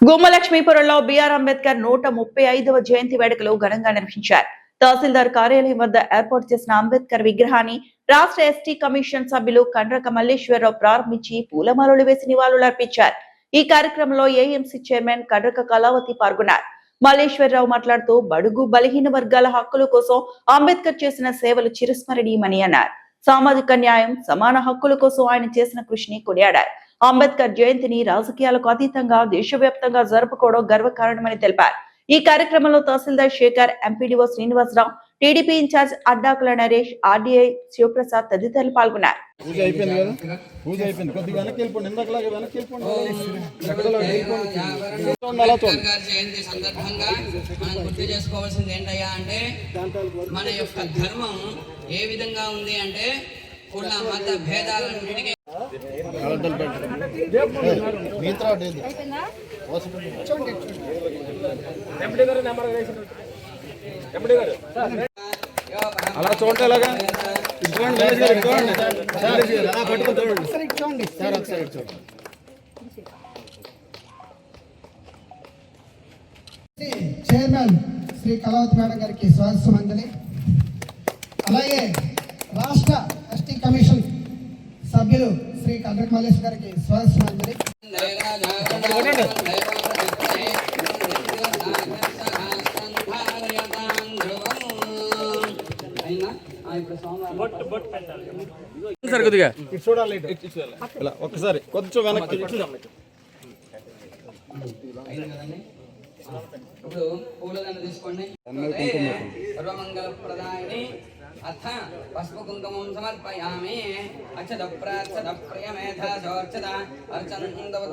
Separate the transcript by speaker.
Speaker 1: గుమ్మలక్ష్మీపురంలో BR Ambedkar 135వ జయంతి వేడుకలు ఘనంగా నిర్వహించారు. తహసీల్దార్ కార్యాలయం వద్ద ఏర్పాటు చేసిన అంబేద్కర్ విగ్రహాన్ని రాష్ట్ర ఎస్టీ కమిషన్ సభ్యులు కండ్రక మల్లేశ్వరరావు ప్రారంభించి పూలమాలలు వేసి నివాళులర్పించారు. ఈ కార్యక్రమంలో ఏఎంసీ చైర్మన్ కండ్రక కళావతి పాల్గొన్నారు. మల్లేశ్వరరావు మాట్లాడుతూ బడుగు బలహీన వర్గాల హక్కుల కోసం అంబేద్కర్ చేసిన సేవలు చిరస్మరణీయమని అన్నారు. సామాజిక న్యాయం, సమాన హక్కుల కోసం ఆయన చేసిన కృషిని కొనియాడారు. అంబేద్కర్ జయంతిని రాజకీయాలకు అతీతంగా దేశవ్యాప్తంగా జరుపుకోవడం గర్వకారణమని తెలిపారు. ఈ కార్యక్రమంలో తహసీల్దార్ Shekhar, MPDO Srinivasarao, TDP incharge Addakula Naresh, RDI Sivaprasad తదితరులు పాల్గొన్నారు.
Speaker 2: మన యొక్క ధర్మం ఏ విధంగా ఉంది అంటే కుల మత భేదాలన్నిటికీ
Speaker 3: అలా చూడండి, అలాగా
Speaker 4: చైర్మన్ శ్రీ కళావతి మేడం గారికి స్వాగతమంజలి. అలాగే రాష్ట్ర ఎస్టీ కమిషన్ సభ్యులు శ్రీ కండ్రక మల్లేశ్వర గారికి స్వాగతమంజలి.
Speaker 3: ఒక్కసారి కొంచెం వెనక్కి.
Speaker 2: ఇప్పుడు పూలదండ తీసుకోండి. సర్వమంగళ ప్రదాయిని అథ పసుపు కుంకుమం సమర్పయామి. అక్షత ప్రాక్షత ప్రియమేధ సోర్చత అర్చనందవ